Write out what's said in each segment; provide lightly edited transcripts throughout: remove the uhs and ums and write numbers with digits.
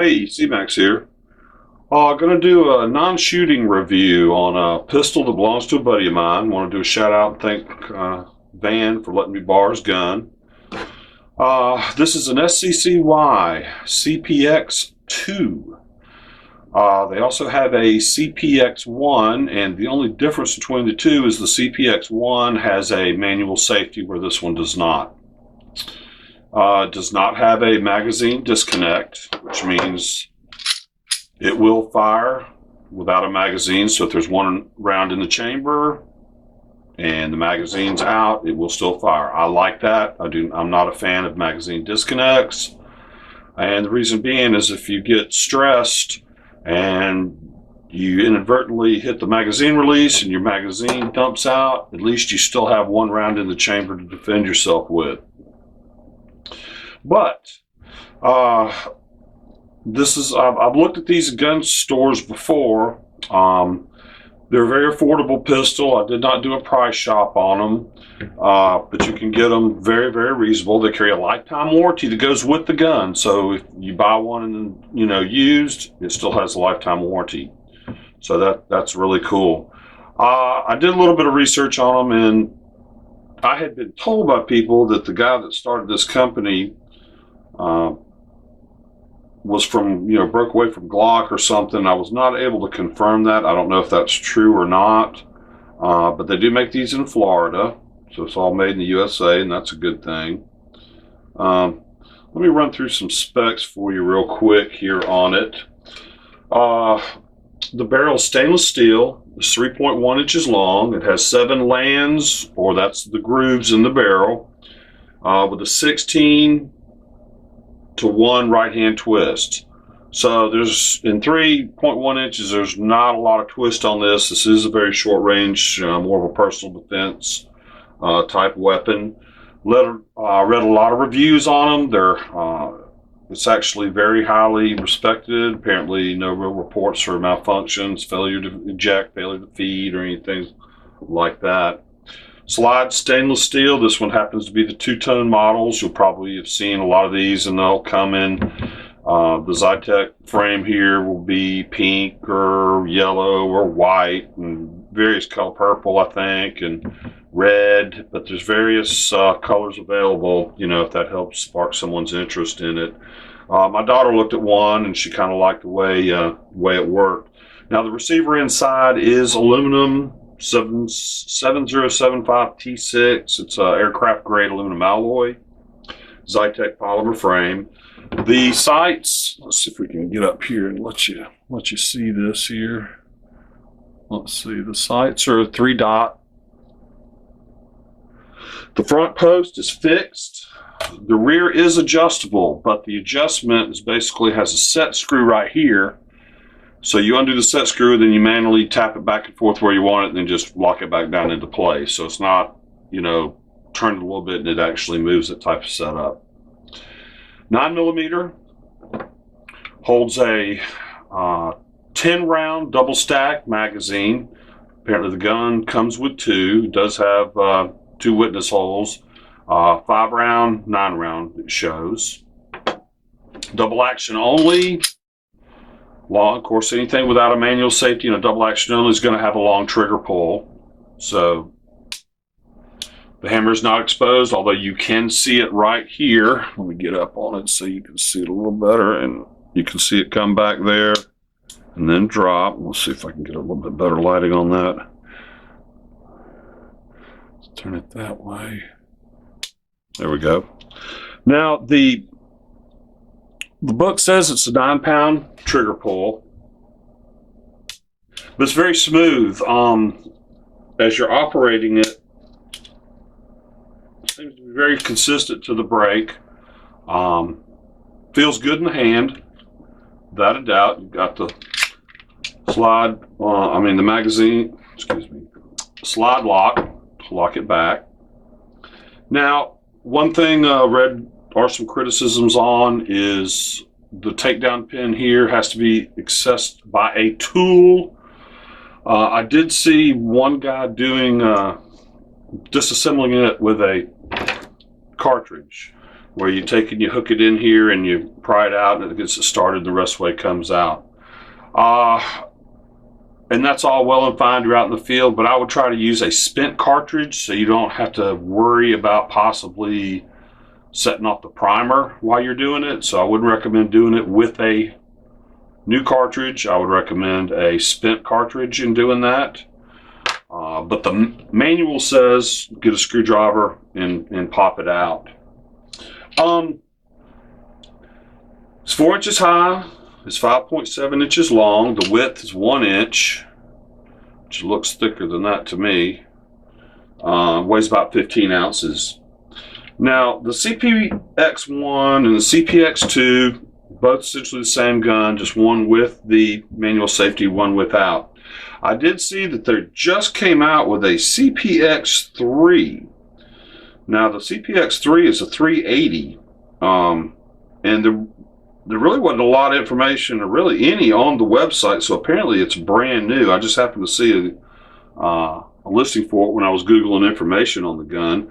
Hey, C-Max here. Going to do a non-shooting review on a pistol that belongs to a buddy of mine. Want to do a shout out and thank Van for letting me borrow his gun. This is an SCCY CPX2. They also have a CPX1, and the only difference between the two is the CPX1 has a manual safety where this one does not. Does not have a magazine disconnect, which means it will fire without a magazine. So if there's one round in the chamber and the magazine's out, it will still fire. I like that. I'm not a fan of magazine disconnects. And the reason being is if you get stressed and you inadvertently hit the magazine release and your magazine dumps out, at least you still have one round in the chamber to defend yourself with. But I've looked at these gun stores before. They're a very affordable pistol. I did not do a price shop on them, but you can get them very, very reasonable. They carry a lifetime warranty that goes with the gun. So if you buy one and used, it still has a lifetime warranty. So that's really cool. I did a little bit of research on them, and I had been told by people that the guy that started this company was from, broke away from Glock or something. I was not able to confirm that. I don't know if that's true or not, but they do make these in Florida, so it's all made in the USA, and that's a good thing. Let me run through some specs for you real quick here on it. The barrel is stainless steel. It's 3.1 inches long. It has 7 lands, or that's the grooves in the barrel, with a 16 to 1 right hand twist. So there's, in 3.1 inches, there's not a lot of twist on this. This is a very short range, more of a personal defense type weapon. Read a lot of reviews on them. It's actually very highly respected. Apparently no real reports for malfunctions, failure to eject, failure to feed, or anything like that. Slide stainless steel. This one happens to be the two-tone models. You'll probably have seen a lot of these, and they'll come in. The Zytec frame here will be pink or yellow or white, and various color, purple, I think, and red. But there's various colors available. If that helps spark someone's interest in it. My daughter looked at one, and she kind of liked the way it worked. Now the receiver inside is aluminum. 7075 T6. It's an aircraft grade aluminum alloy, Zytec polymer frame. The sights, let's see if we can get up here and let you see this here. Let's see, the sights are a 3-dot. The front post is fixed. The rear is adjustable, but the adjustment basically has a set screw right here. So you undo the set screw, then you manually tap it back and forth where you want it, and then just lock it back down into place. So it's not, turned a little bit and it actually moves it type of setup. 9mm holds a 10-round double stack magazine. Apparently the gun comes with 2. It does have 2 witness holes. 5-round, 9-round it shows. Double action only. Of course, anything without a manual safety and a double action only is going to have a long trigger pull. So the hammer is not exposed, although you can see it right here. Let me get up on it so you can see it a little better, and you can see it come back there and then drop. We'll see if I can get a little bit better lighting on that. Let's turn it that way. There we go. Now the book says it's a 9-pound trigger pull, but it's very smooth. As you're operating it, it seems to be very consistent to the break. Feels good in the hand, without a doubt. You've got the the magazine, slide lock to lock it back. Now, one thing read are some criticisms on is the takedown pin here has to be accessed by a tool. I did see one guy doing disassembling it with a cartridge. where you take and you hook it in here and you pry it out and it gets it started, the rest of the way it comes out. And that's all well and fine, you're out in the field, but I would try to use a spent cartridge so you don't have to worry about possibly setting off the primer while you're doing it. So I wouldn't recommend doing it with a new cartridge. I would recommend a spent cartridge in doing that. But the manual says get a screwdriver and pop it out. It's 4 inches high. It's 5.7 inches long. The width is 1 inch, which looks thicker than that to me. Weighs about 15 ounces. Now, the CPX1 and the CPX2, both essentially the same gun, just one with the manual safety, one without. I did see that they just came out with a CPX3. Now, the CPX3 is a 380, and there really wasn't a lot of information, or really any, on the website, so apparently it's brand new. I just happened to see a listing for it when I was Googling information on the gun.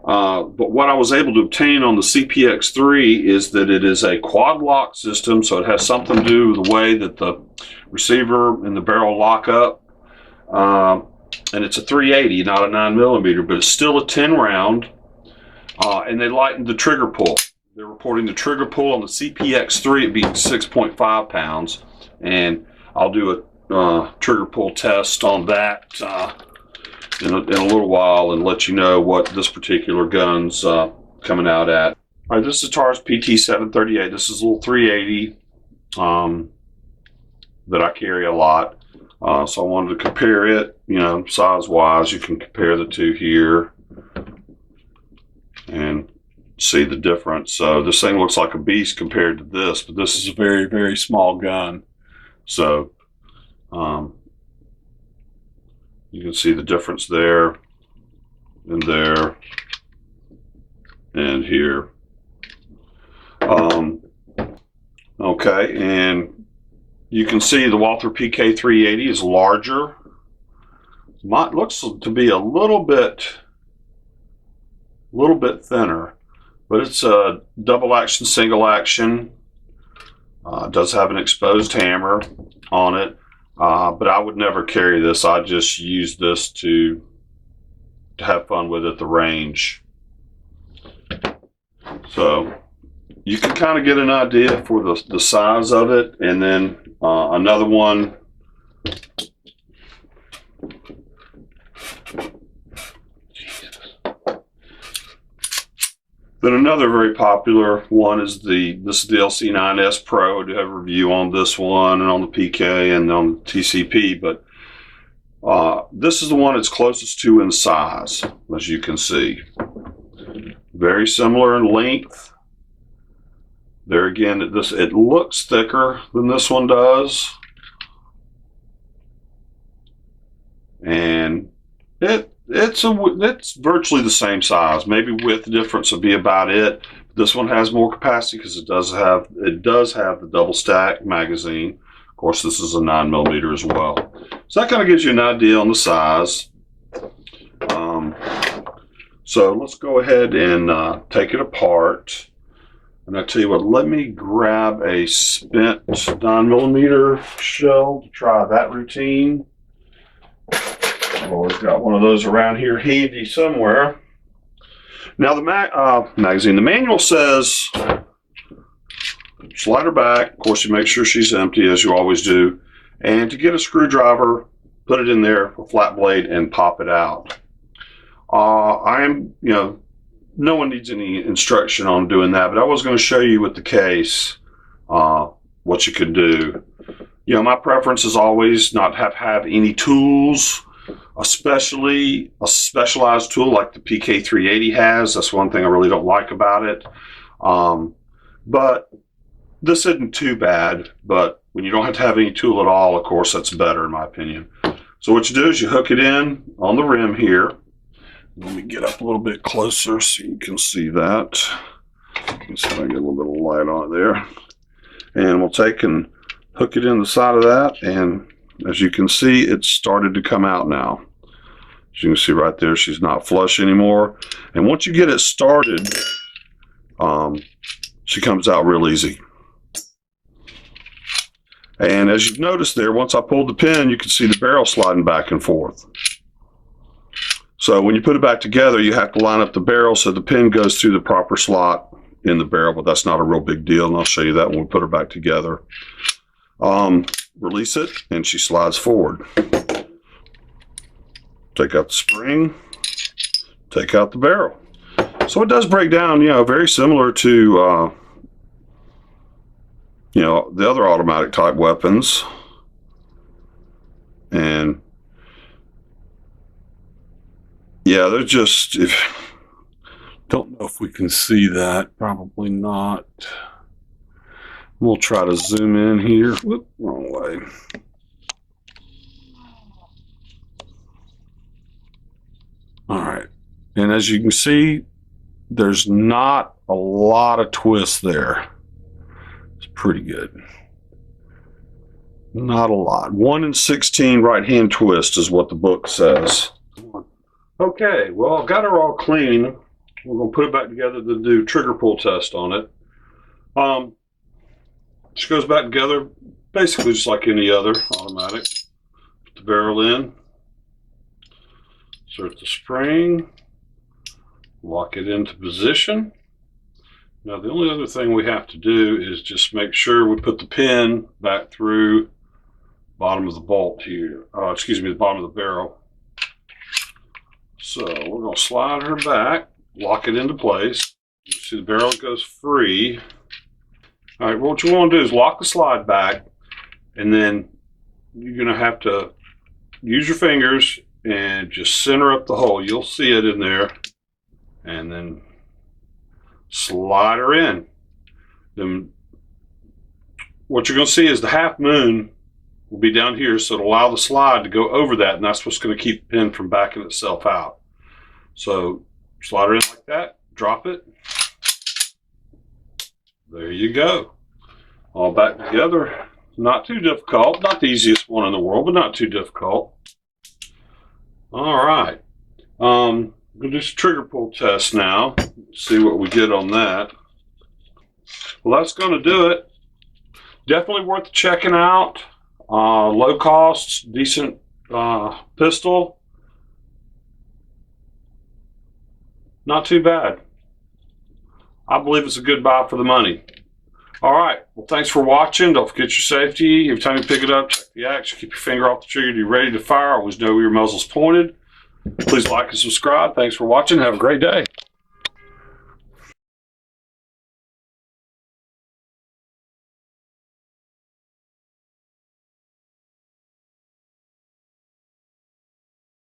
But what I was able to obtain on the CPX3 is that it is a quad lock system, so it has something to do with the way that the receiver and the barrel lock up. And it's a 380, not a 9mm, but it's still a 10 round. And they lightened the trigger pull. They're reporting the trigger pull on the CPX3 at being 6.5 pounds. And I'll do a trigger pull test on that in a little while and let you know what this particular gun's coming out at. All right, this is Taurus PT738. This is a little 380 that I carry a lot. So I wanted to compare it, you know, size-wise. You can compare the two here and see the difference. So this thing looks like a beast compared to this, but this is a very, very small gun. So you can see the difference there and here. Okay, and you can see the Walther PK380 is larger. Mine looks to be a little bit thinner, but it's a double action, single action. It does have an exposed hammer on it. But I would never carry this. I just use this to have fun with at the range. So you can kind of get an idea for the size of it. And then another one. Then another very popular one is this is the LC9S Pro. I do have a review on this one and on the PK and on the TCP, but this is the one it's closest to in size, as you can see. Very similar in length. There again, it looks thicker than this one does, and it's virtually the same size. Maybe width difference would be about it. This one has more capacity because it does have the double stack magazine. Of course, this is a 9mm as well. So that kind of gives you an idea on the size. So let's go ahead and take it apart. And I tell you what, let me grab a spent 9mm shell to try that routine. I've always got one of those around here handy somewhere. Now the magazine, the manual says slide her back. Of course, you make sure she's empty, as you always do. And to get a screwdriver, put it in there, a flat blade, and pop it out. No one needs any instruction on doing that, but I was going to show you with the case what you could do. You know, my preference is always not have any tools, especially a specialized tool like the PK380 has. That's one thing I really don't like about it. But this isn't too bad, but when you don't have to have any tool at all, of course, that's better in my opinion. So what you do is you hook it in on the rim here. Let me get up a little bit closer so you can see that. Just so I get a little bit of light on it there. And we'll take and hook it in the side of that, and as you can see, it's started to come out now. As you can see right there, she's not flush anymore. And once you get it started, she comes out real easy. And as you've noticed there, once I pulled the pin, you can see the barrel sliding back and forth. So when you put it back together, you have to line up the barrel so the pin goes through the proper slot in the barrel, but that's not a real big deal, and I'll show you that when we put her back together. Release it, and she slides forward. Take out the spring, take out the barrel. So it does break down, very similar to, the other automatic type weapons. And yeah, they're just, don't know if we can see that, probably not. We'll try to zoom in here. Whoop, wrong way. All right, and as you can see, there's not a lot of twist there. It's pretty good. Not a lot. 1 in 16 right-hand twist is what the book says. Okay, well, I've got her all clean. We're going to put it back together to do trigger pull test on it. She goes back together basically just like any other automatic. Put the barrel in, insert the spring, lock it into position. Now the only other thing we have to do is just make sure we put the pin back through bottom of the bolt here, the bottom of the barrel. So we're going to slide her back, lock it into place. You see the barrel goes free. All right, what you want to do is lock the slide back, and then you're going to have to use your fingers and just center up the hole. You'll see it in there, and then slide her in. Then what you're going to see is the half moon will be down here, so it'll allow the slide to go over that, and that's what's going to keep the pin from backing itself out. So slide her in like that, drop it. There you go. All back together. Not too difficult. Not the easiest one in the world, but not too difficult. All right. We'll do some trigger pull test now. See what we get on that. Well, that's going to do it. Definitely worth checking out. Low cost, decent pistol. Not too bad. I believe it's a good buy for the money. All right. Well, thanks for watching. Don't forget your safety. Every time you pick it up, check the action. Keep your finger off the trigger to be ready to fire. Always know where your muzzle's pointed. Please like and subscribe. Thanks for watching. Have a great day.